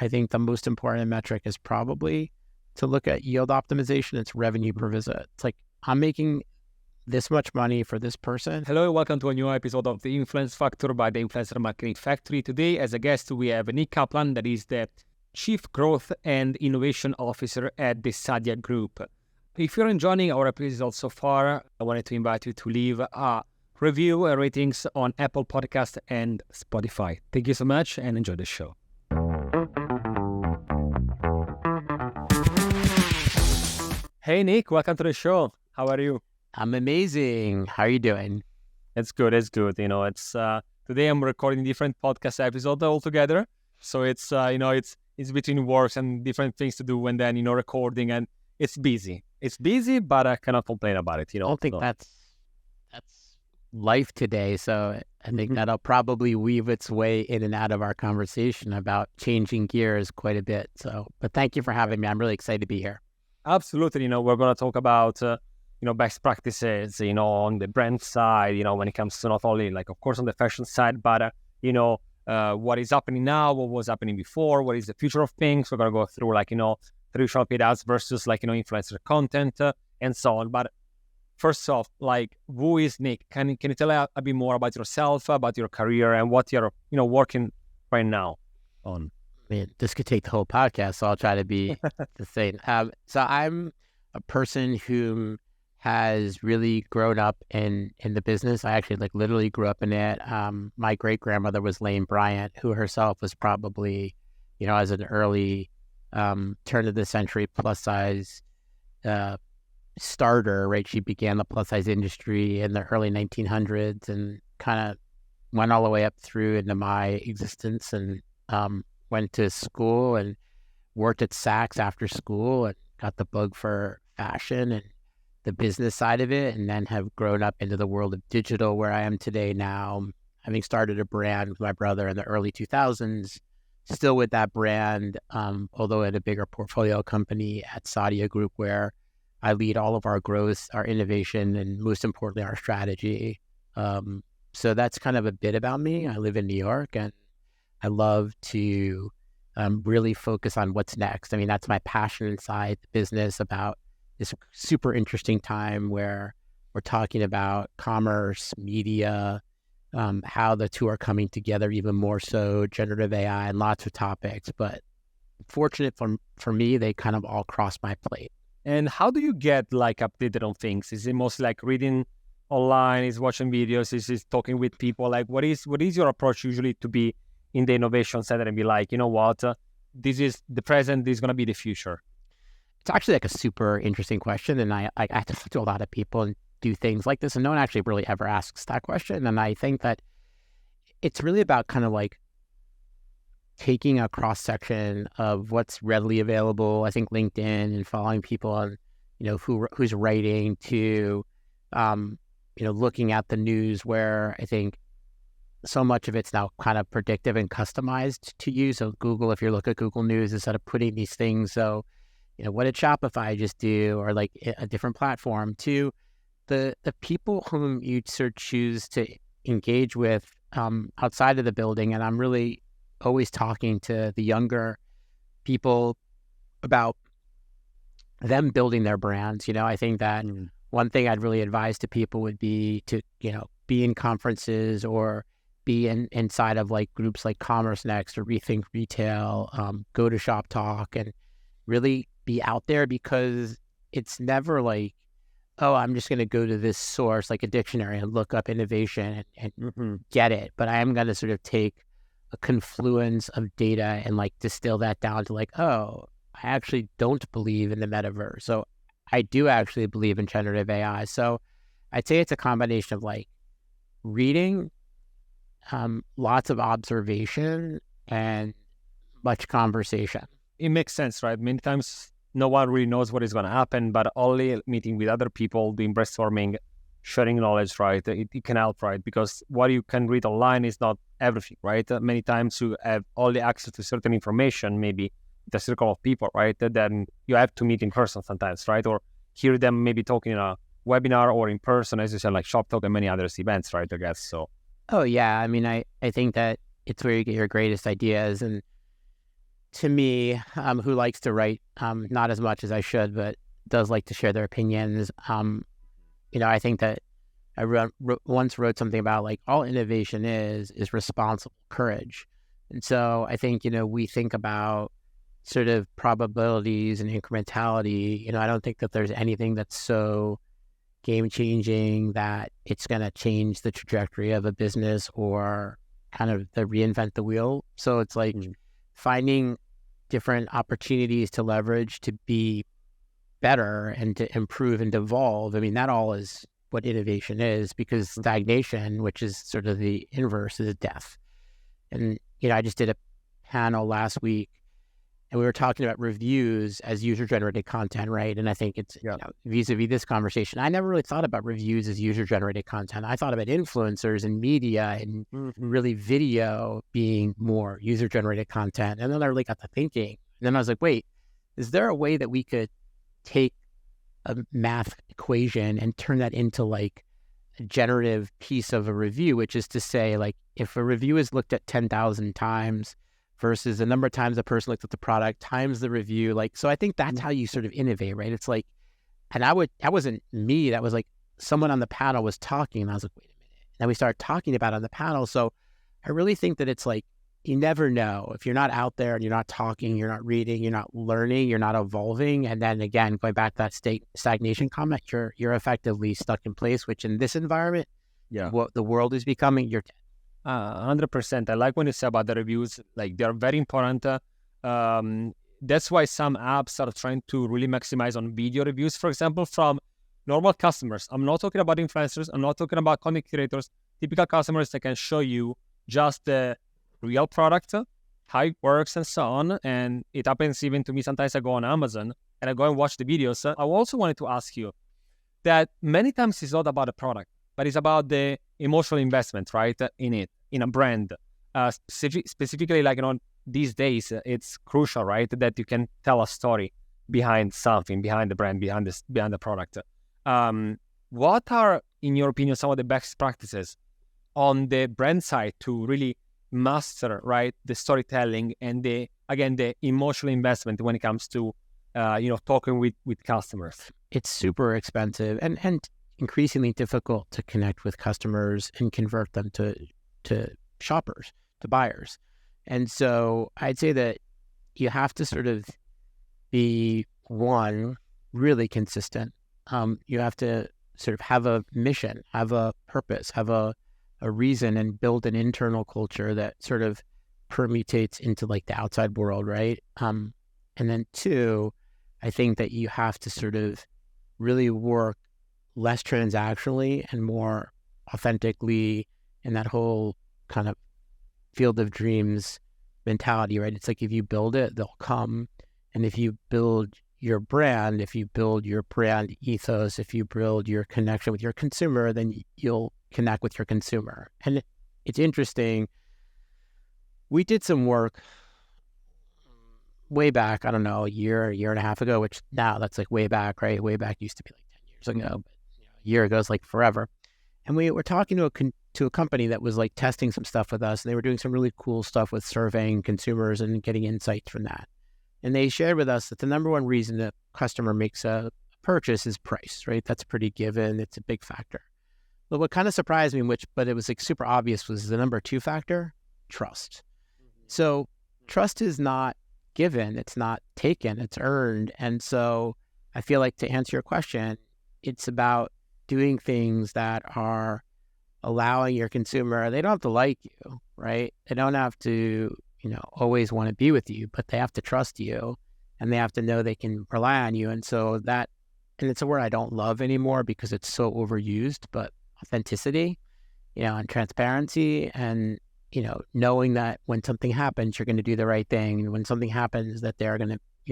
I think the most important metric is probably to look at yield optimization. It's revenue per visit. It's like, I'm making this much money for this person. Hello and welcome to a new episode of The Influence Factor by the Influencer Marketing Factory. Today, as a guest, we have Nick Kaplan, that is the Chief Growth and Innovation Officer at the Saadia Group. If you're enjoying our episodes so far, I wanted to invite you to leave a review and ratings on Apple Podcast and Spotify. Thank you so much and enjoy the show. Hey Nick, welcome to the show. How are you? I'm amazing. How are you doing? It's good. You know, it's today I'm recording different podcast episodes altogether. So it's it's between works and different things to do, and then recording, and it's busy. It's busy, but I cannot complain about it. I don't think that's life today. So I think that'll probably weave its way in and out of our conversation about changing gears quite a bit. So, but thank you for having me. I'm really excited to be here. Absolutely. We're going to talk about best practices, on the brand side, when it comes to not only of course on the fashion side, but what is happening now, what was happening before, what is the future of things. We're going to go through traditional paid ads versus influencer content and so on. But first off, who is Nick? Can you tell us a bit more about yourself, about your career, and what you're working right now on? Man, this could take the whole podcast, so I'll try to be the same. So I'm a person who has really grown up in the business. I actually literally grew up in it. My great grandmother was Lane Bryant, who herself was probably, as an early turn of the century plus size starter, right? She began the plus size industry in the early 1900s and kind of went all the way up through into my existence, and went to school and worked at Saks after school and got the bug for fashion and the business side of it, and then have grown up into the world of digital where I am today now, having started a brand with my brother in the early 2000s, still with that brand, although at a bigger portfolio company at Saadia Group, where I lead all of our growth, our innovation, and most importantly, our strategy. So that's kind of a bit about me. I live in New York, and I love to really focus on what's next. I mean, that's my passion inside the business, about this super interesting time where we're talking about commerce, media, how the two are coming together even more so, generative AI, and lots of topics. But fortunate for me, they kind of all cross my plate. And how do you get updated on things? Is it mostly reading online, is watching videos, is talking with people? What is your approach usually to be in the innovation center and be this is the present, this is going to be the future? It's actually a super interesting question. And I have to talk to a lot of people and do things like this, and no one actually really ever asks that question. And I think that it's really about kind of taking a cross section of what's readily available. I think LinkedIn and following people on, who's writing, to, looking at the news, where I think so much of it's now kind of predictive and customized to you. So Google, if you look at Google News, instead of putting these things, so, what did Shopify just do, or a different platform, to the people whom you choose to engage with outside of the building. And I'm really always talking to the younger people about them building their brands. I think that one thing I'd really advise to people would be to, be in conferences or be inside of groups like Commerce Next or Rethink Retail, go to Shop Talk, and really be out there, because it's never oh, I'm just going to go to this source like a dictionary and look up innovation and get it. But I am going to sort of take a confluence of data and distill that down to oh, I actually don't believe in the metaverse. So I do actually believe in generative AI. So I'd say it's a combination of reading, lots of observation, and much conversation. It makes sense, right? Many times no one really knows what is going to happen, but only meeting with other people, doing brainstorming, sharing knowledge, right? It can help, right? Because what you can read online is not everything, right? Many times you have only access to certain information, maybe the circle of people, right? Then you have to meet in person sometimes, right? Or hear them maybe talking in a webinar or in person, as you said, Shop Talk and many other events, right? I guess so. Oh, yeah. I mean, I think that it's where you get your greatest ideas. And to me, who likes to write, not as much as I should, but does like to share their opinions. I think that I once wrote something about like all innovation is responsible courage. And so I think, we think about sort of probabilities and incrementality. I don't think that there's anything that's so game changing that it's going to change the trajectory of a business or kind of the reinvent the wheel. So it's like finding different opportunities to leverage to be better and to improve and evolve. I mean, that all is what innovation is, because stagnation, which is sort of the inverse, is death. And, I just did a panel last week and we were talking about reviews as user-generated content, right? And I think it's, vis-a-vis this conversation, I never really thought about reviews as user-generated content. I thought about influencers and media and really video being more user-generated content. And then I really got to thinking. And then I was like, wait, is there a way that we could take a math equation and turn that into like a generative piece of a review, which is to say, like, if a review is looked at 10,000 times versus the number of times a person looked at the product times the review, like, so I think that's how you sort of innovate, right? It's like, and that wasn't me, that was like someone on the panel was talking and I was like, wait a minute. And then we started talking about it on the panel. So I really think that it's like, you never know if you're not out there and you're not talking, you're not reading, you're not learning, you're not evolving. And then again, going back to that stagnation comment, you're effectively stuck in place, which in this environment, what the world is becoming, you're dead. 100%. I like when you say about the reviews, like they're very important. That's why some apps are trying to really maximize on video reviews, for example, from normal customers. I'm not talking about influencers. I'm not talking about content creators. Typical customers that can show you just the real product, how it works and so on. And it happens even to me. Sometimes I go on Amazon and I go and watch the videos. I also wanted to ask you that many times it's not about the product, but it's about the emotional investment, right, in it, in a brand. Specifically, like, these days, it's crucial, right, that you can tell a story behind something, behind the brand, behind the product. What are, in your opinion, some of the best practices on the brand side to really master, right, the storytelling and the emotional investment when it comes to, talking with customers? It's super expensive and increasingly difficult to connect with customers and convert them to shoppers, to buyers. And so I'd say that you have to sort of be, one, really consistent. You have to sort of have a mission, have a purpose, have a reason, and build an internal culture that sort of permutates into like the outside world, right? And then two, I think that you have to sort of really work less transactionally and more authentically in that whole kind of field of dreams mentality, right? It's like, if you build it, they'll come. And if you build your brand, if you build your brand ethos, if you build your connection with your consumer, then you'll connect with your consumer. And it's interesting. We did some work way back, I don't know, a year and a half ago, which now that's like way back, right? Way back used to be like 10 years ago, but a year ago is like forever. And we were talking to a company that was like testing some stuff with us, and they were doing some really cool stuff with surveying consumers and getting insights from that. And they shared with us that the number one reason a customer makes a purchase is price, right? That's pretty given. It's a big factor. But what kind of surprised me, but it was like super obvious, was the number two factor, trust. So trust is not given, it's not taken, it's earned. And so I feel like, to answer your question, it's about doing things that are allowing your consumer, they don't have to like you, right? They don't have to, always want to be with you, but they have to trust you and they have to know they can rely on you. And so that, and it's a word I don't love anymore because it's so overused, but authenticity, and transparency, and, knowing that when something happens, you're going to do the right thing. And when something happens, that you're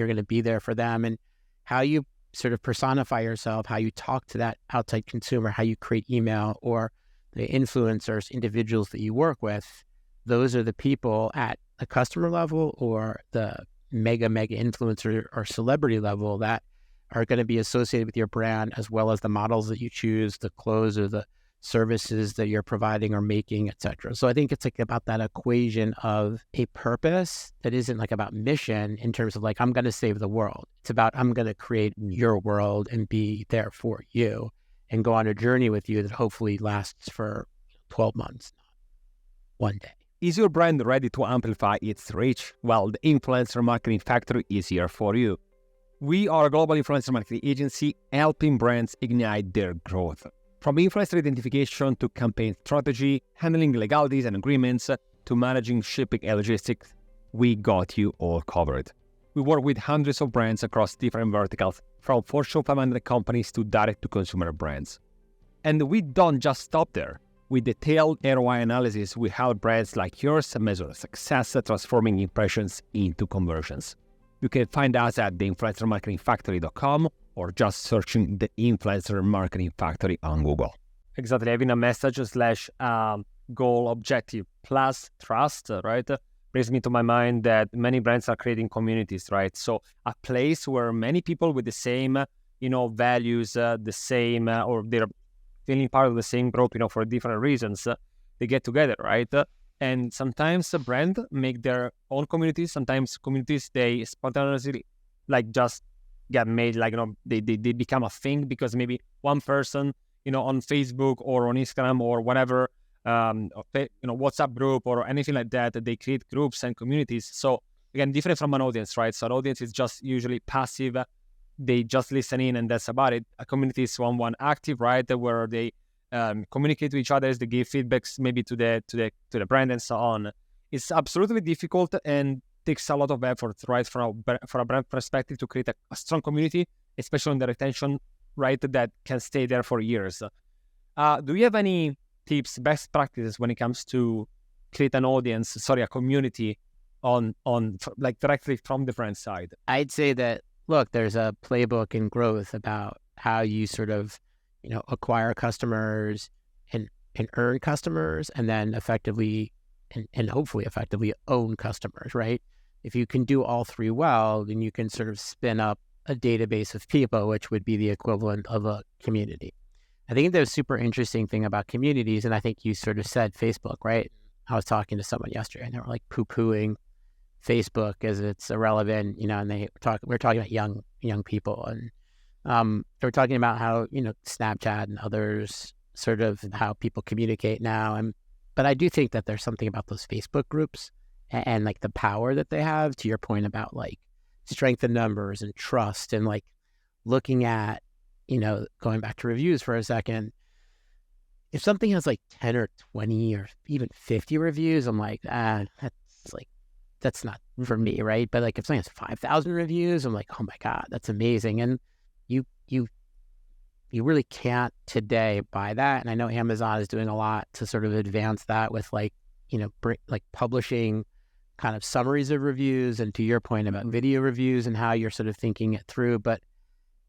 going to be there for them. And how you sort of personify yourself, how you talk to that outside consumer, how you create email, or the influencers, individuals that you work with, those are the people at a customer level or the mega influencer or celebrity level that are going to be associated with your brand, as well as the models that you choose, the clothes or the services that you're providing or making, etc. So I think it's like about that equation of a purpose that isn't like about mission in terms of like, I'm going to save the world. It's about, I'm going to create your world and be there for you and go on a journey with you that hopefully lasts for 12 months, not one day. Is your brand ready to amplify its reach? Well, the Influencer Marketing Factory is here for you. We are a global influencer marketing agency helping brands ignite their growth. From influencer identification to campaign strategy, handling legalities and agreements, to managing shipping and logistics, we got you all covered. We work with hundreds of brands across different verticals, from Fortune 500 companies to direct-to-consumer brands. And we don't just stop there. With detailed ROI analysis, we help brands like yours measure success, transforming impressions into conversions. You can find us at theinfluencermarketingfactory.com or just searching the Influencer Marketing Factory on Google. Exactly, having a message / goal, objective plus trust, right? Brings me to my mind that many brands are creating communities, right? So a place where many people with the same, values, the same, or they're feeling part of the same group, for different reasons, they get together, right? And sometimes a brand make their own communities. Sometimes communities, they spontaneously just get made, they become a thing because maybe one person, on Facebook or on Instagram or whatever, WhatsApp group or anything like that, they create groups and communities. So again, different from an audience, right? So an audience is just usually passive. They just listen in and that's about it. A community is one active, right? Where they communicate to each other, they give feedbacks maybe to the brand and so on. It's absolutely difficult and takes a lot of effort, right, from a brand perspective to create a strong community, especially on the retention, right, that can stay there for years. Do you have any tips, best practices when it comes to create a community on directly from the brand side? I'd say that, look, there's a playbook in growth about how you sort of, acquire customers and earn customers and then effectively and hopefully effectively own customers, right? If you can do all three well, then you can sort of spin up a database of people, which would be the equivalent of a community. I think the super interesting thing about communities, and I think you sort of said Facebook, right? I was talking to someone yesterday and they were like poo-pooing Facebook as it's irrelevant, and we're talking about young people, and they were talking about how, Snapchat and others, sort of how people communicate now. But I do think that there's something about those Facebook groups and like the power that they have, to your point about like strength in numbers and trust and like looking at, going back to reviews for a second, if something has like 10 or 20 or even 50 reviews, I'm like, that's not for me, right? But like if something has 5,000 reviews, I'm like, oh my God, that's amazing. And you really can't today buy that. And I know Amazon is doing a lot to sort of advance that with like publishing kind of summaries of reviews, and to your point about video reviews and how you're sort of thinking it through. But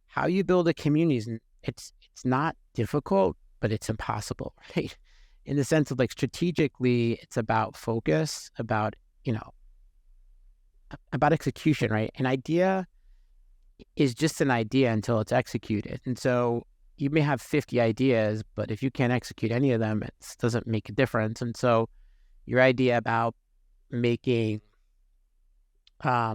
how you build a community, it's not difficult, but it's impossible, right? In the sense of like strategically, it's about focus, about execution, right? An idea is just an idea until it's executed. And so you may have 50 ideas, but if you can't execute any of them, it doesn't make a difference. And so your idea about making a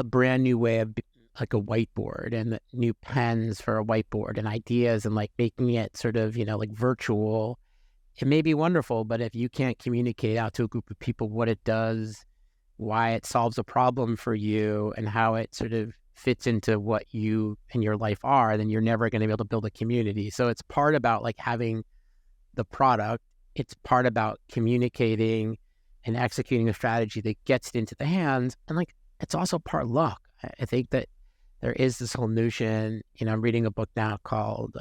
brand new way of like a whiteboard and new pens for a whiteboard and ideas and like making it sort of, like virtual, it may be wonderful, but if you can't communicate out to a group of people what it does, why it solves a problem for you, and how it sort of fits into what you and your life are, then you're never going to be able to build a community. So it's part about like having the product. It's part about communicating and executing a strategy that gets it into the hands. And like, it's also part luck. I think that there is this whole notion, I'm reading a book now called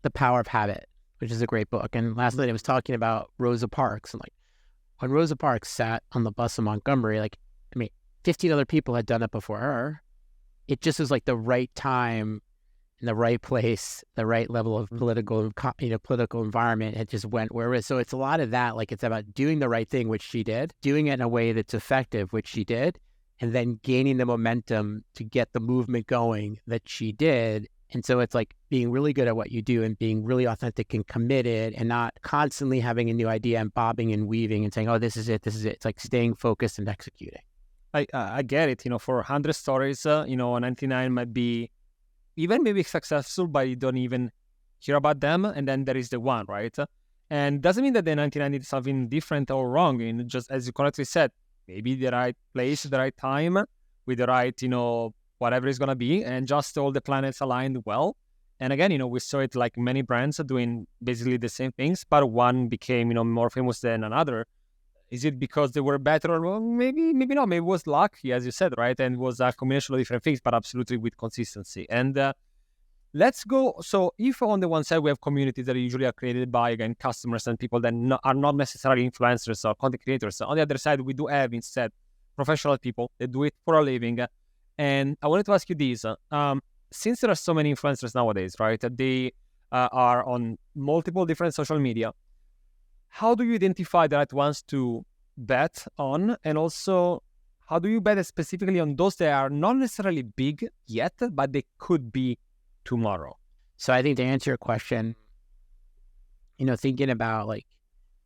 The Power of Habit, which is a great book. And last night I was talking about Rosa Parks, and like, when Rosa Parks sat on the bus in Montgomery, 15 other people had done it before her. It just was like the right time in the right place, the right level of political environment. It just went where it was. So it's a lot of that. Like, it's about doing the right thing, which she did, doing it in a way that's effective, which she did, and then gaining the momentum to get the movement going that she did, And so it's like being really good at what you do and being really authentic and committed and not constantly having a new idea and bobbing and weaving and saying, oh, this is it. It's like staying focused and executing. I get it. For 100 stories, 99 might be even maybe successful, but you don't even hear about them. And then there is the one, right? And doesn't mean that the 99 did something different or wrong. Just as you correctly said, maybe the right place, the right time, with the right, whatever it's going to be, and just all the planets aligned well. And again, we saw it like many brands are doing basically the same things, but one became, more famous than another. Is it because they were better? Or well, maybe not. Maybe it was luck, as you said, right? And it was a combination of different things, but absolutely with consistency. And let's go. So if on the one side we have communities that usually are created by, again, customers and people that are not necessarily influencers or content creators. On the other side, we do have instead professional people that do it for a living. And I wanted to ask you this. Since there are so many influencers nowadays, right? They are on multiple different social media. How do you identify the right ones to bet on? And also, how do you bet specifically on those that are not necessarily big yet, but they could be tomorrow? So I think to answer your question, thinking about like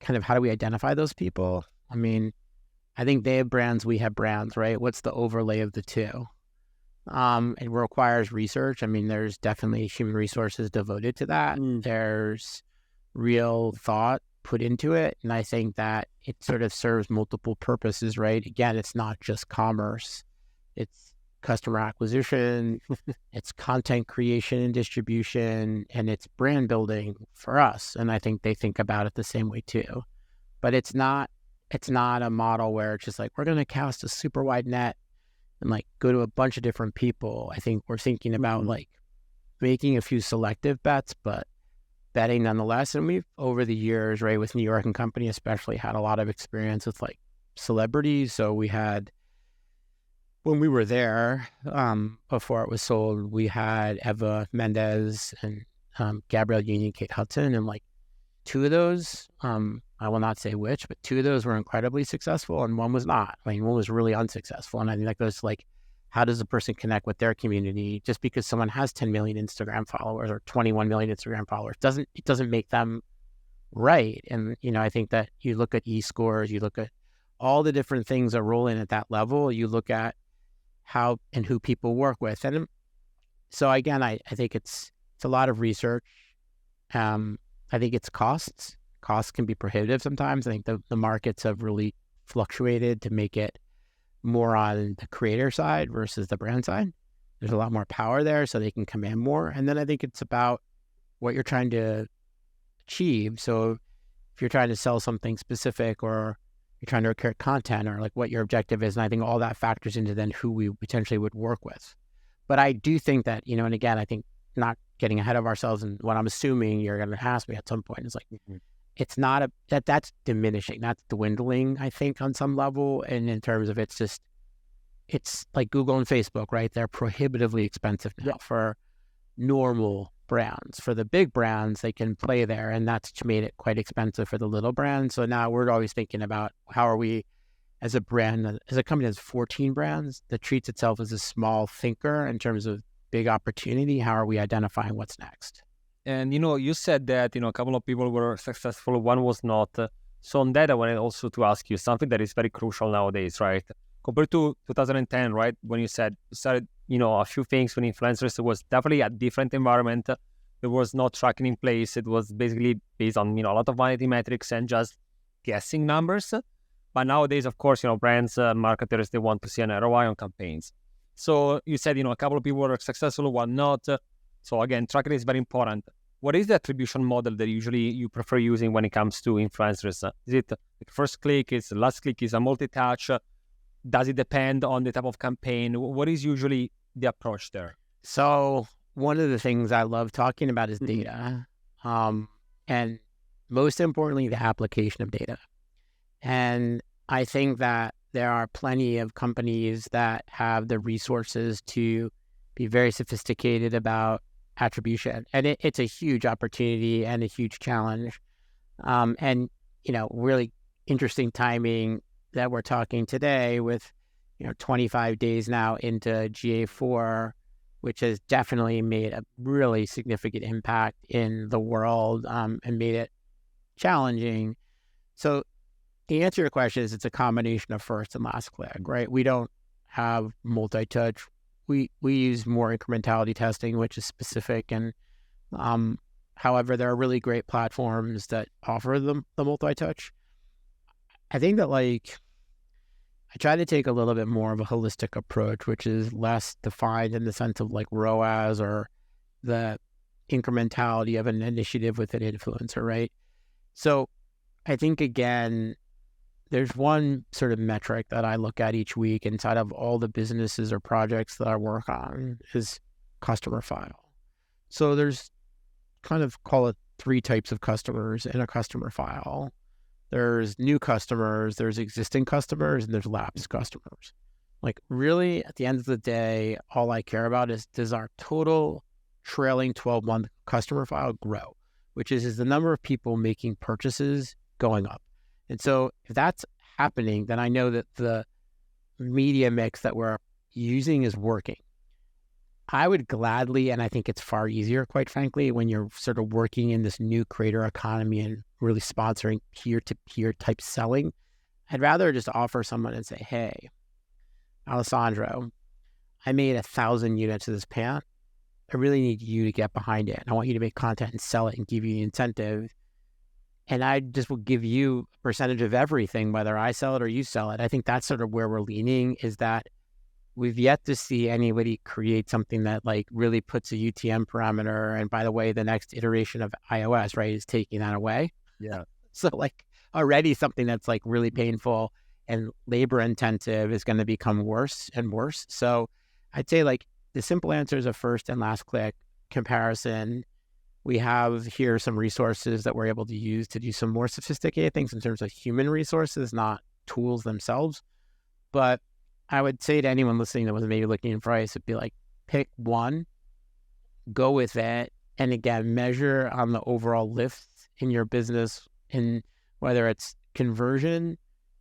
kind of how do we identify those people? I mean, I think they have brands, we have brands, right? What's the overlay of the two? It requires research. I mean, there's definitely human resources devoted to that. There's real thought put into it. And I think that it sort of serves multiple purposes, right? Again, it's not just commerce. It's customer acquisition, it's content creation and distribution, and it's brand building for us. And I think they think about it the same way too. But it's not a model where it's just like, we're going to cast a super wide net and like go to a bunch of different people. I think we're thinking about like making a few selective bets, but betting nonetheless. And we've, over the years, right, with New York and Company especially, had a lot of experience with like celebrities. So we had, when we were there, before it was sold, we had Eva Mendes and Gabrielle Union, Kate Hudson, and like two of those, I will not say which, but two of those were incredibly successful and one was not. I mean, one was really unsuccessful. And I think that goes like, how does a person connect with their community? Just because someone has 10 million Instagram followers or 21 million Instagram followers doesn't make them right. And, I think that you look at e-scores, you look at all the different things that roll in at that level, you look at how and who people work with. And so again, I think it's a lot of research. I think it's costs. Costs can be prohibitive sometimes. I think the markets have really fluctuated to make it more on the creator side versus the brand side. There's a lot more power there, so they can command more. And then I think it's about what you're trying to achieve. So if you're trying to sell something specific or you're trying to create content or like what your objective is, and I think all that factors into then who we potentially would work with. But I do think that, and again, I think not getting ahead of ourselves, and what I'm assuming you're going to ask me at some point is like, it's not that's diminishing, that's dwindling, I think, on some level. And in terms of it's like Google and Facebook, right? They're prohibitively expensive now for normal brands. For the big brands, they can play there, and that's made it quite expensive for the little brands. So now we're always thinking about how are we, as a brand, as a company that has 14 brands that treats itself as a small thinker in terms of big opportunity, how are we identifying what's next? And, you said that, a couple of people were successful, one was not. So on that, I wanted also to ask you something that is very crucial nowadays, right? Compared to 2010, right? When you started, a few things when influencers, it was definitely a different environment. There was no tracking in place. It was basically based on, a lot of vanity metrics and just guessing numbers. But nowadays, of course, brands, marketers, they want to see an ROI on campaigns. So you said, a couple of people were successful, one not. So again, tracking is very important. What is the attribution model that usually you prefer using when it comes to influencers? Is it the first click? Is the last click? Is a multi-touch? Does it depend on the type of campaign? What is usually the approach there? So one of the things I love talking about is data. And most importantly, the application of data. And I think that there are plenty of companies that have the resources to be very sophisticated about attribution. And it's a huge opportunity and a huge challenge. And, really interesting timing that we're talking today with, 25 days now into GA4, which has definitely made a really significant impact in the world, and made it challenging. So the answer to your question is it's a combination of first and last click, right? We don't have multi-touch. We use more incrementality testing, which is specific. And however, there are really great platforms that offer the multi-touch. I think that like I try to take a little bit more of a holistic approach, which is less defined in the sense of like ROAS or the incrementality of an initiative with an influencer, right? So I think, again, there's one sort of metric that I look at each week inside of all the businesses or projects that I work on is customer file. So there's kind of, call it, 3 types of customers in a customer file. There's new customers, there's existing customers, and there's lapsed customers. Like really, at the end of the day, all I care about is, does our total trailing 12-month customer file grow? Which is the number of people making purchases going up. And so if that's happening, then I know that the media mix that we're using is working. I would gladly, and I think it's far easier, quite frankly, when you're sort of working in this new creator economy and really sponsoring peer-to-peer type selling, I'd rather just offer someone and say, hey, Alessandro, I made 1,000 units of this pant. I really need you to get behind it. And I want you to make content and sell it and give you the incentive. And I just will give you a percentage of everything, whether I sell it or you sell it. I think that's sort of where we're leaning, is that we've yet to see anybody create something that like really puts a UTM parameter. And by the way, the next iteration of iOS, right, is taking that away. Yeah. So like already something that's like really painful and labor intensive is going to become worse and worse. So I'd say like the simple answer is a first and last click comparison. We have here some resources that we're able to use to do some more sophisticated things in terms of human resources, not tools themselves. But I would say to anyone listening that was maybe looking in price, it'd be like, pick one, go with it, and again, measure on the overall lift in your business, in whether it's conversion,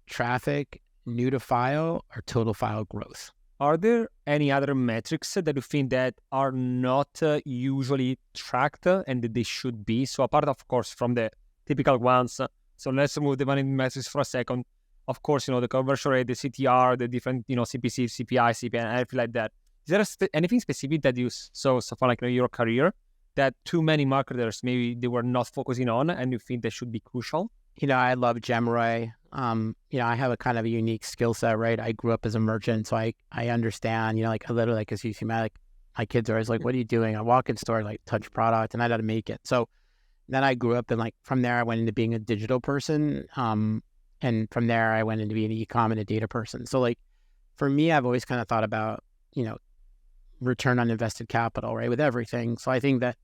traffic, new to file, or total file growth. Are there any other metrics that you think that are not usually tracked and that they should be? So apart, of course, from the typical ones, so let's remove the money metrics for a second. Of course, the conversion rate, the CTR, the different, CPC, CPI, CPN, anything like that. Is there anything specific that you saw so far, like in your career, that too many marketers, maybe they were not focusing on and you think they should be crucial? I love GemROI. I have a kind of a unique skill set, right? I grew up as a merchant, so I understand, like I literally, like, as you see, my kids are always like, what are you doing? I walk in store, like touch product, and I know how to make it. So then I grew up, and like from there I went into being a digital person. And from there I went into being an e-com and a data person. So like for me, I've always kind of thought about, return on invested capital, right? With everything. So I think that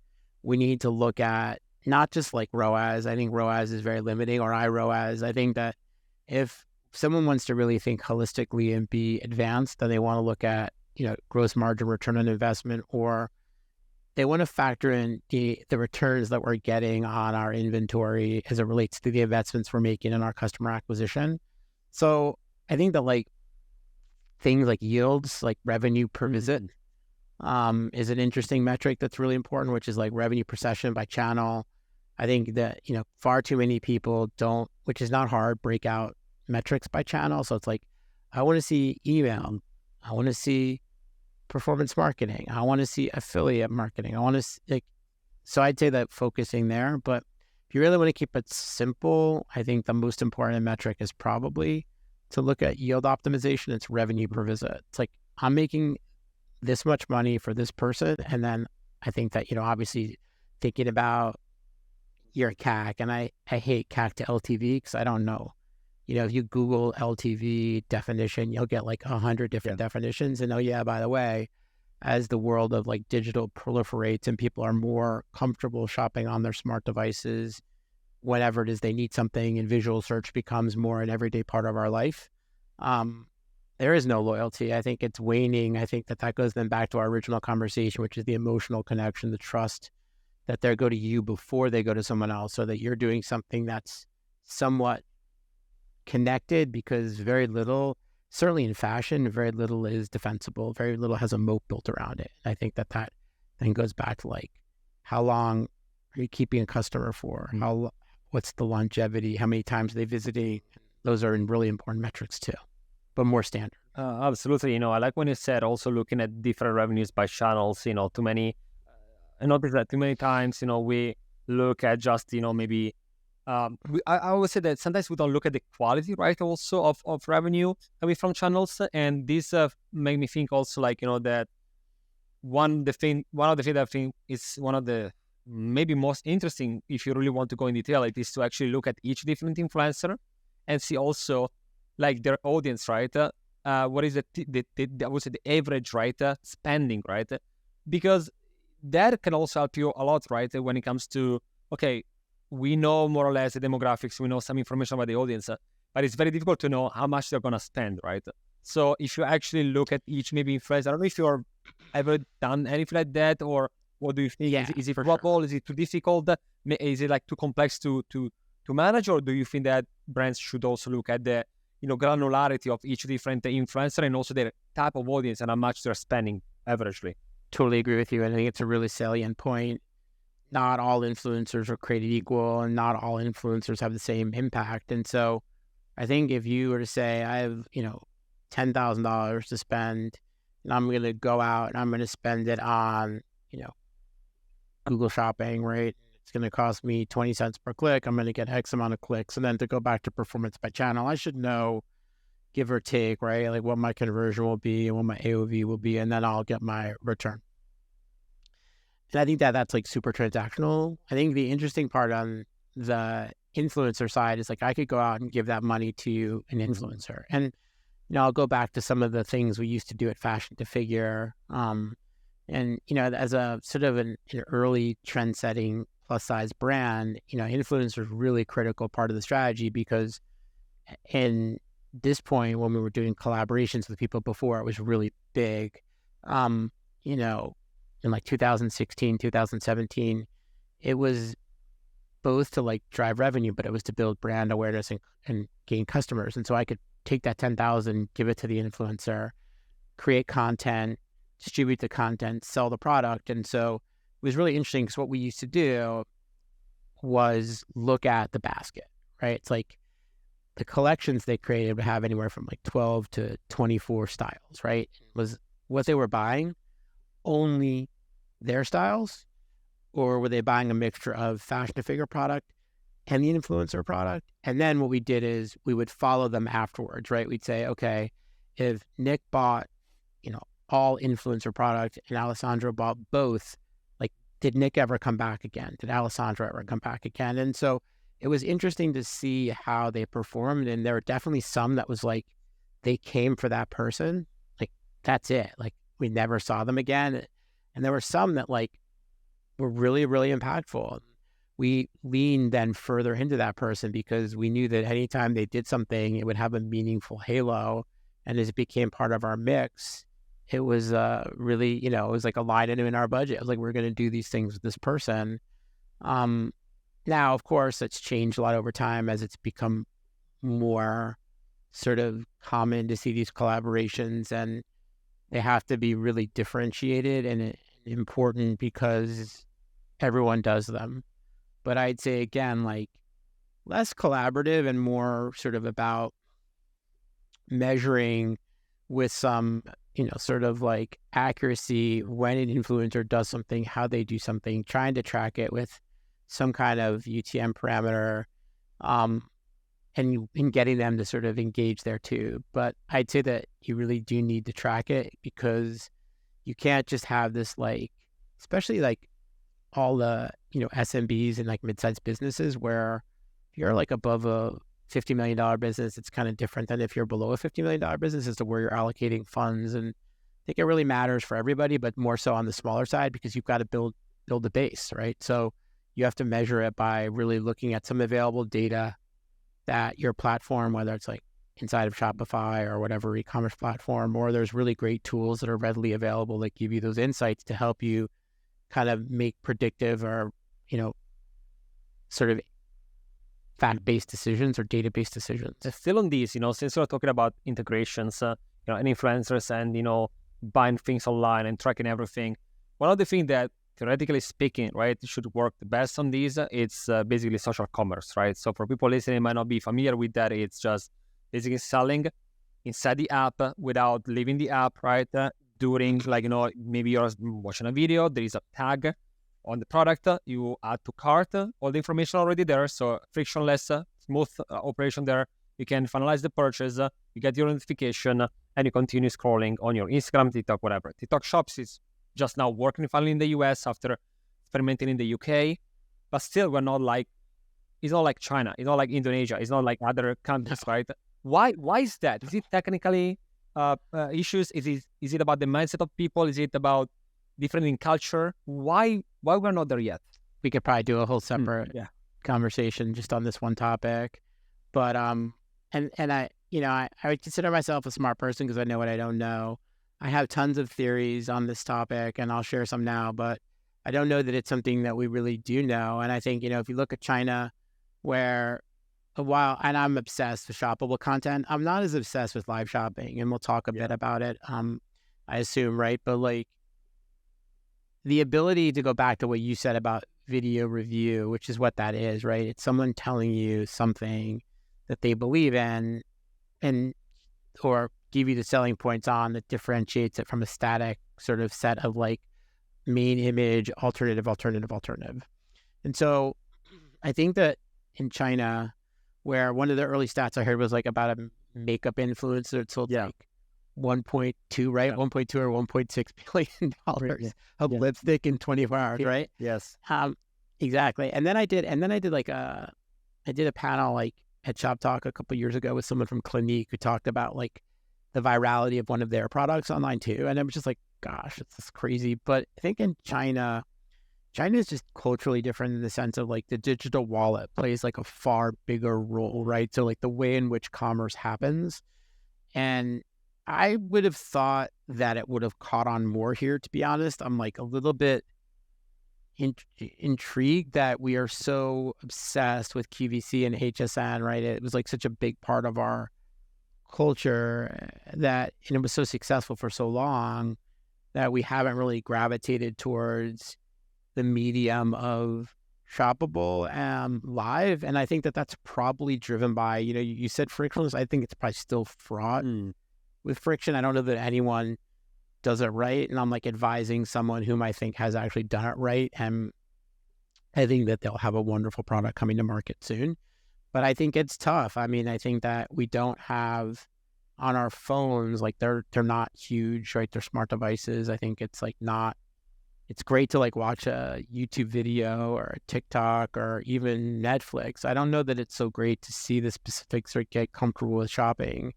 we need to look at not just like ROAS. I think ROAS is very limiting, or iROAS. I think that if someone wants to really think holistically and be advanced, then they want to look at, gross margin, return on investment, or they want to factor in the returns that we're getting on our inventory as it relates to the investments we're making in our customer acquisition. So I think that like things like yields, like revenue per visit, is an interesting metric that's really important, which is like revenue per session by channel. I think that, far too many people don't, which is not hard, break out metrics by channel. So it's like, I want to see email. I want to see performance marketing. I want to see affiliate marketing. I want to so I'd say that focusing there, but if you really want to keep it simple, I think the most important metric is probably to look at yield optimization. It's revenue per visit. It's like, I'm making this much money for this person. And then I think that, obviously thinking about your CAC, and I hate CAC to LTV because I don't know. If you Google LTV definition, you'll get like 100 different definitions. And by the way, as the world of like digital proliferates and people are more comfortable shopping on their smart devices, whenever it is they need something, and visual search becomes more an everyday part of our life, there is no loyalty. I think it's waning. I think that goes then back to our original conversation, which is the emotional connection, the trust that they go to you before they go to someone else, so that you're doing something that's somewhat connected, because very little certainly in fashion, very little is defensible. Very little has a moat built around it. I think that then goes back to like, how long are you keeping a customer for? What's the longevity? How many times are they visiting? Those are really important metrics too, but more standard. Absolutely. I like when you said also looking at different revenues by channels. Too many, I noticed that too many times, we look at just, maybe, I would say that sometimes we don't look at the quality, right, also of revenue coming from channels. And this made me think also like, that one of the things that I think is one of the maybe most interesting, if you really want to go in detail, it is to actually look at each different influencer and see also like their audience, right? What is I would say the average, right, spending, right? Because that can also help you a lot, right? When it comes to, okay, we know more or less the demographics, we know some information about the audience, but it's very difficult to know how much they're going to spend, right? So if you actually look at each maybe influencer, I don't know if you're ever done anything like that, or what do you think? Yeah, Is it for trouble? sure. Is it too difficult? Is it like too complex to manage, or do you think that brands should also look at the granularity of each different influencer and also their type of audience and how much they're spending averagely? Totally agree with you. I think it's a really salient point. Not all influencers are created equal, and not all influencers have the same impact. And so I think if you were to say, I have, $10,000 to spend, and I'm going to go out and I'm going to spend it on, Google Shopping, right? It's going to cost me 20 cents per click. I'm going to get X amount of clicks. And then to go back to performance by channel, I should know, give or take, right? Like what my conversion will be and what my AOV will be, and then I'll get my return. And I think that's like super transactional. I think the interesting part on the influencer side is like, I could go out and give that money to an influencer. And, I'll go back to some of the things we used to do at Fashion to Figure. And, as a sort of an early trend setting plus size brand, influencers really critical part of the strategy, because in this point, when we were doing collaborations with people before, it was really big. In like 2016, 2017, it was both to like drive revenue, but it was to build brand awareness and gain customers. And so I could take that 10,000, give it to the influencer, create content, distribute the content, sell the product. And so it was really interesting, because what we used to do was look at the basket, right? It's like the collections they created would have anywhere from like 12 to 24 styles, right? Was what they were buying only their styles, or were they buying a mixture of Fashion to Figure product and the influencer product? And then what we did is we would follow them afterwards, right? We'd say, okay, if Nick bought, all influencer product and Alessandro bought both, like, did Nick ever come back again? Did Alessandro ever come back again? And so it was interesting to see how they performed. And there were definitely some that was like, they came for that person. Like, that's it. Like, we never saw them again. And there were some that like were really, really impactful. We leaned then further into that person, because we knew that anytime they did something, it would have a meaningful halo. And as it became part of our mix, it was really, it was like a line item in our budget. It was like, we're going to do these things with this person. Now, of course, it's changed a lot over time as it's become more sort of common to see these collaborations, and they have to be really differentiated and important because everyone does them. But I'd say, again, like, less collaborative and more sort of about measuring with some, sort of like accuracy when an influencer does something, how they do something, trying to track it with some kind of UTM parameter, and getting them to sort of engage there too. But I'd say that you really do need to track it, because you can't just have this, like, especially like all the, SMBs and like mid-sized businesses, where if you're like above a $50 million business, it's kind of different than if you're below a $50 million business as to where you're allocating funds. And I think it really matters for everybody, but more so on the smaller side, because you've got to build the base, right? So you have to measure it by really looking at some available data that your platform, whether it's like inside of Shopify or whatever e-commerce platform, or there's really great tools that are readily available that give you those insights to help you kind of make predictive or, sort of fact-based decisions or data-based decisions. Still on these, since we're talking about integrations, and influencers and, buying things online and tracking everything, one of the things that theoretically speaking, right, should work the best on these, it's basically social commerce, right? So for people listening might not be familiar with that, it's just basically selling inside the app without leaving the app, right? During, like, maybe you're watching a video, there is a tag on the product, you add to cart, all the information already there, so frictionless, smooth operation there. You can finalize the purchase, you get your notification, and you continue scrolling on your Instagram, TikTok, whatever. TikTok Shops is just now working finally in the US after experimenting in the UK, but still it's not like China, it's not like Indonesia, it's not like other countries, right? Why is that? Is it technically issues? Is it about the mindset of people? Is it about different in culture? Why we're not there yet? We could probably do a whole separate conversation just on this one topic, but and I I would consider myself a smart person because I know what I don't know. I have tons of theories on this topic, and I'll share some now, but I don't know that it's something that we really do know. And I think, if you look at China, where and I'm obsessed with shoppable content, I'm not as obsessed with live shopping, and we'll talk a bit about it, I assume, right? But like the ability to go back to what you said about video review, which is what that is, right? It's someone telling you something that they believe in or give you the selling points on that differentiates it from a static sort of set of like main image, alternative. And so I think that in China, where one of the early stats I heard was like about a makeup influencer, it sold like 1.2, right? 1.2 or $1.6 billion of lipstick in 24 hours, right? Yes. Exactly. And then I did a panel like at Shop Talk a couple of years ago with someone from Clinique who talked about like the virality of one of their products online too. And I was just like, gosh, it's just crazy. But I think in China is just culturally different in the sense of like the digital wallet plays like a far bigger role, right? So like the way in which commerce happens. And I would have thought that it would have caught on more here, to be honest. I'm like a little bit intrigued that we are so obsessed with QVC and HSN, right? It was like such a big part of our culture and it was so successful for so long that we haven't really gravitated towards the medium of shoppable and live. And I think that that's probably driven by, you said frictionless. I think it's probably still fraught with friction. I don't know that anyone does it right. And I'm like advising someone whom I think has actually done it right. And I think that they'll have a wonderful product coming to market soon. But I think it's tough. I mean, I think that we don't have on our phones, like they're not huge, right? They're smart devices. I think it's like it's great to like watch a YouTube video or a TikTok or even Netflix. I don't know that it's so great to see the specifics or get comfortable with shopping.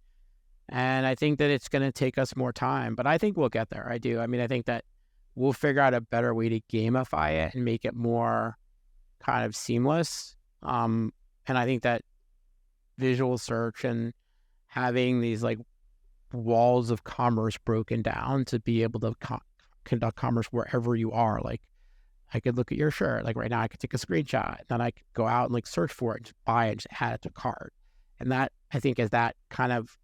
And I think that it's going to take us more time, but I think we'll get there. I do. I mean, I think that we'll figure out a better way to gamify it and make it more kind of seamless. And I think that visual search and having these like walls of commerce broken down to be able to conduct commerce wherever you are. Like I could look at your shirt, like right now I could take a screenshot, then I could go out and like search for it, just buy it, just add it to cart. And that, I think as that kind of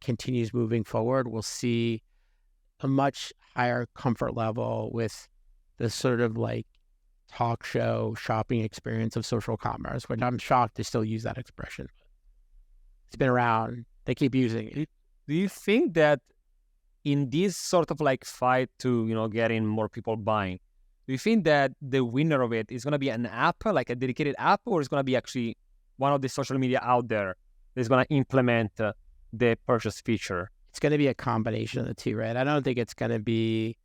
continues moving forward, we'll see a much higher comfort level with the sort of like talk show shopping experience of social commerce, which I'm shocked to still use that expression. It's been around. They keep using it. Do you think that in this sort of like fight to, getting more people buying, do you think that the winner of it is going to be an app, like a dedicated app, or is going to be actually one of the social media out there that is going to implement the purchase feature? It's going to be a combination of the two, right? I don't think it's going to be,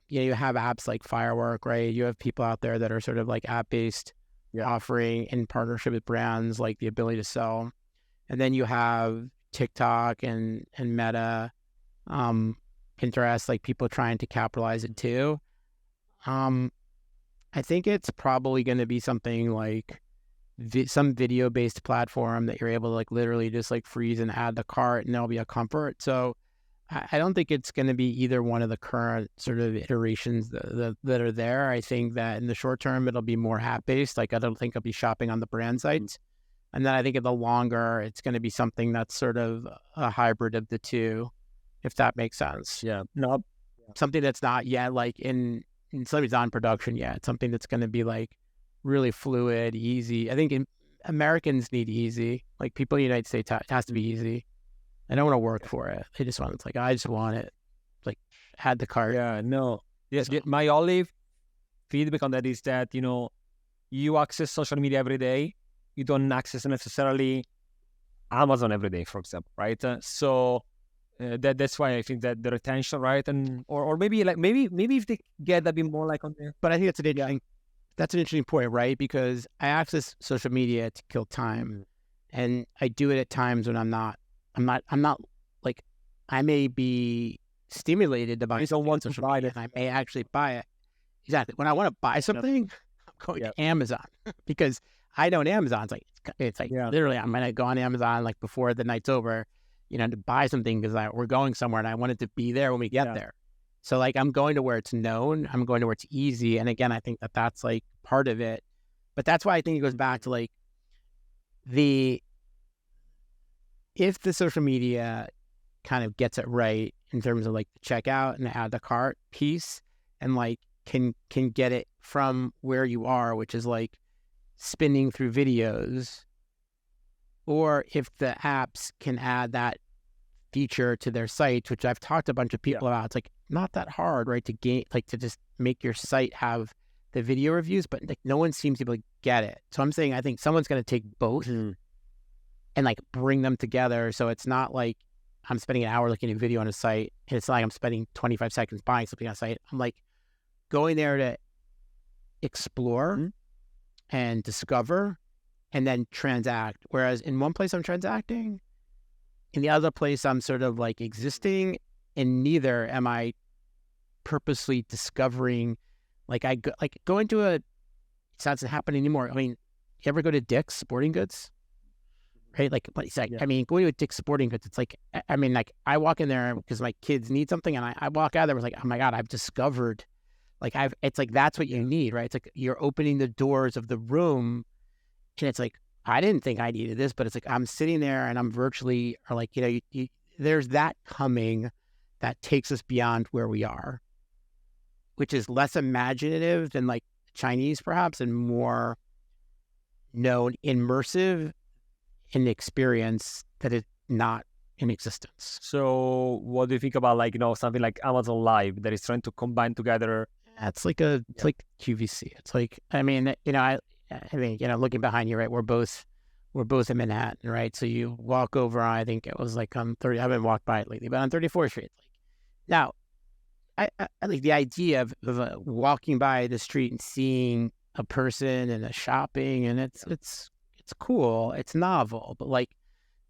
you have apps like Firework, right? You have people out there that are sort of like app-based offering in partnership with brands, like the ability to sell. And then you have TikTok and Meta, Pinterest, like people trying to capitalize it too. I think it's probably going to be something like some video-based platform that you're able to like literally just like freeze and add the cart and there'll be a comfort. So I don't think it's going to be either one of the current sort of iterations that are there. I think that in the short term, it'll be more app-based. Like, I don't think I'll be shopping on the brand sites. And then I think in the longer, it's going to be something that's sort of a hybrid of the two, if that makes sense. Yeah. No. Something that's not yet like in something's on production yet. It's something that's going to be like really fluid, easy. I think Americans need easy. Like, people in the United States, it has to be easy. I don't want to work for it. They just want, it's like, I just want it. Like, add the cart. Yeah, no. Yes, my only feedback on that is that, you access social media every day. You don't access necessarily Amazon every day, for example, right? So that's why I think that the retention, right? And or maybe if they get a bit more like on there. But I think that's an interesting point, right? Because I access social media to kill time, and I do it at times when I'm not like, I may be stimulated to buy something on social media, and I may actually buy it. Exactly. When I want to buy something, I'm going to Amazon because I know Amazon's it's like literally, I'm going to go on Amazon like before the night's over, to buy something because we're going somewhere and I want it to be there when we get there. So like, I'm going to where it's known. I'm going to where it's easy. And again, I think that that's like part of it. But that's why I think it goes back to like if the social media kind of gets it right in terms of like the checkout and add to cart piece, and like can get it from where you are, which is like spinning through videos, or if the apps can add that feature to their sites, which I've talked to a bunch of people about. It's like not that hard, right? To just make your site have the video reviews, but like no one seems to be able to get it. So I'm saying I think someone's going to take both and like bring them together. So it's not like I'm spending an hour looking at a video on a site, and it's not like I'm spending 25 seconds buying something on a site. I'm like going there to explore and discover and then transact. Whereas in one place I'm transacting, in the other place I'm sort of like existing, and neither am I purposely discovering. Like going to it doesn't happen anymore. I mean, you ever go to Dick's Sporting Goods? Right? Like, but it's like, I mean, going to Dick's Sporting Goods, it's like, I mean, like I walk in there because my kids need something, and I walk out there, it's like, oh my God, I've discovered, like it's like, that's what you need, right? It's like, you're opening the doors of the room, and it's like, I didn't think I needed this, but it's like, I'm sitting there and I'm virtually, or like, there's that coming that takes us beyond where we are, which is less imaginative than like Chinese perhaps, and more known, immersive in the experience that is not in existence. So what do you think about like, something like Amazon Live that is trying to combine together? It's like it's like QVC. It's like, I mean, looking behind you, right? We're both in Manhattan, right? So you walk over, I think it was like on 30, I haven't walked by it lately, but on 34th Street. Like, now, I like the idea of walking by the street and seeing a person and a shopping, and it's cool, it's novel, but like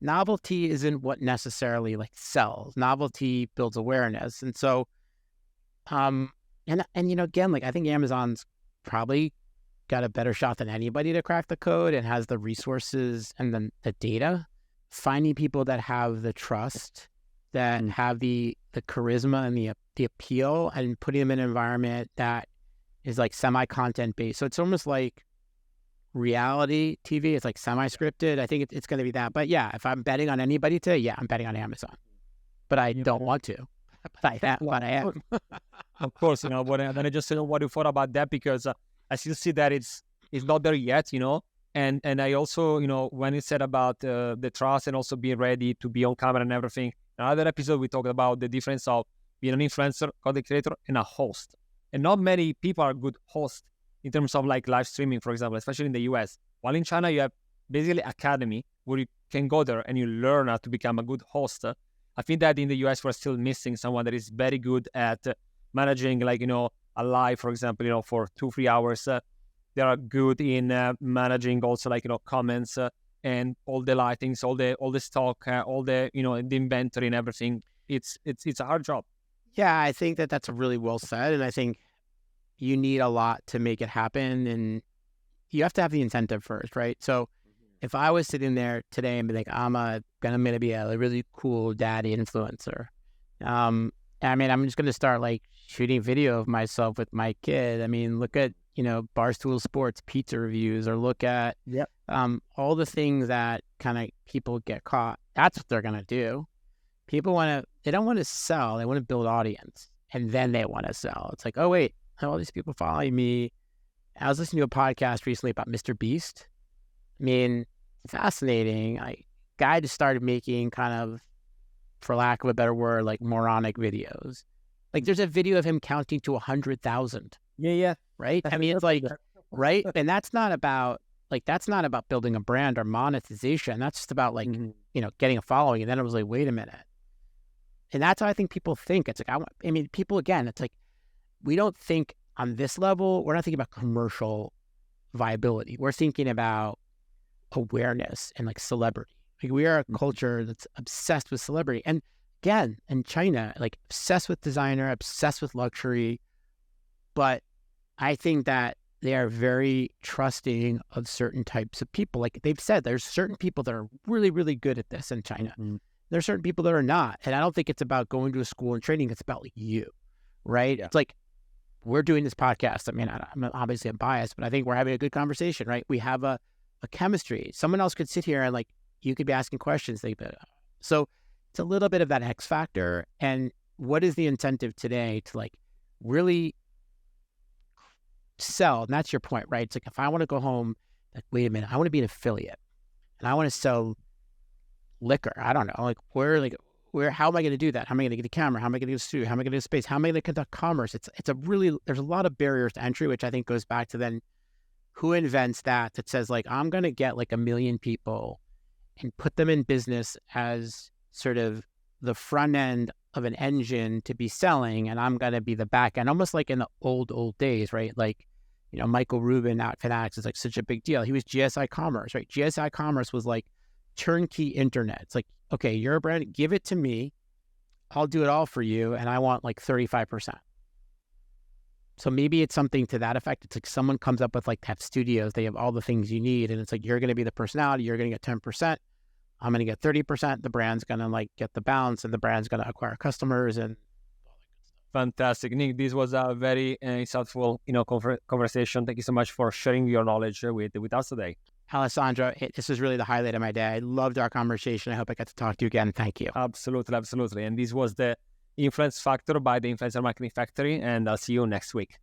novelty isn't what necessarily like sells. Novelty builds awareness, and so, and again, like I think Amazon's probably got a better shot than anybody to crack the code and has the resources and then the data. Finding people that have the trust, that have the charisma and the appeal, and putting them in an environment that is like semi-content based. So it's almost like reality TV. It's like semi-scripted. I think it's going to be that. But yeah, if I'm betting on anybody today, I'm betting on Amazon. But I don't want to. But I am. Of course, but then I just what you thought about that, because I still see that it's not there yet, And I also, when you said about the trust and also being ready to be on camera and everything, another episode we talked about the difference of being an influencer, content creator, and a host. And not many people are good hosts in terms of like live streaming, for example, especially in the US. While in China, you have basically academy where you can go there and you learn how to become a good host. I think that in the US, we're still missing someone that is very good at managing, like, a live, for example, for 2-3 hours. They are good in managing also, like, comments and all the lightings, all the stock, all the, the inventory and everything. It's a hard job. Yeah, I think that's really well said. And I think you need a lot to make it happen. And you have to have the incentive first, right? So if I was sitting there today and be like, I'm going to be a really cool daddy influencer, I mean, I'm just going to start like shooting video of myself with my kid. I mean, look at, Barstool Sports pizza reviews, or look at all the things that kind of people get caught. That's what they're going to do. People they don't want to sell. They want to build audience, and then they want to sell. It's like, oh, wait, all these people following me. I was listening to a podcast recently about Mr. Beast. I mean, fascinating. Guy just started making kind of, for lack of a better word, like moronic videos. Like there's a video of him counting to 100,000. Yeah. Right? I mean, it's like, right? And that's not about building a brand or monetization. That's just about like, getting a following. And then it was like, wait a minute. And that's how I think people think. It's like, people, again, it's like, we don't think on this level. We're not thinking about commercial viability. We're thinking about awareness and like celebrity. Like we are a culture that's obsessed with celebrity. And again, in China, like obsessed with designer, obsessed with luxury. But I think that they are very trusting of certain types of people. Like they've said, there's certain people that are really, really good at this in China. There's certain people that are not. And I don't think it's about going to a school and training. It's about like you, right? Yeah. It's like, we're doing this podcast. I mean, I'm obviously biased, but I think we're having a good conversation, right? We have a chemistry. Someone else could sit here and like, you could be asking questions. So it's a little bit of that X factor. And what is the incentive today to like really sell? And that's your point, right? It's like, if I want to go home, like, wait a minute, I want to be an affiliate and I want to sell liquor. I don't know, like how am I going to do that? How am I going to get a camera? How am I going to get a studio? How am I going to do space? How am I going to conduct commerce? There's a lot of barriers to entry, which I think goes back to then who invents that says like, I'm going to get like 1 million people and put them in business as sort of the front end of an engine to be selling, and I'm going to be the back end, almost like in the old days, right? Like, Michael Rubin at Fanatics is like such a big deal. He was GSI Commerce, right? GSI Commerce was like turnkey internet. It's like, okay, you're a brand, give it to me, I'll do it all for you, and I want like 35%. So maybe it's something to that effect. It's like someone comes up with like have studios, they have all the things you need, and it's like, you're going to be the personality, you're going to get 10%, I'm going to get 30%, the brand's going to like get the balance, and the brand's going to acquire customers and all that good stuff. Fantastic, Nick. This was a very insightful, conversation. Thank you so much for sharing your knowledge with us today. Alessandro, this was really the highlight of my day. I loved our conversation. I hope I got to talk to you again. Thank you. Absolutely. And this was the Influence Factor by the Influencer Marketing Factory, and I'll see you next week.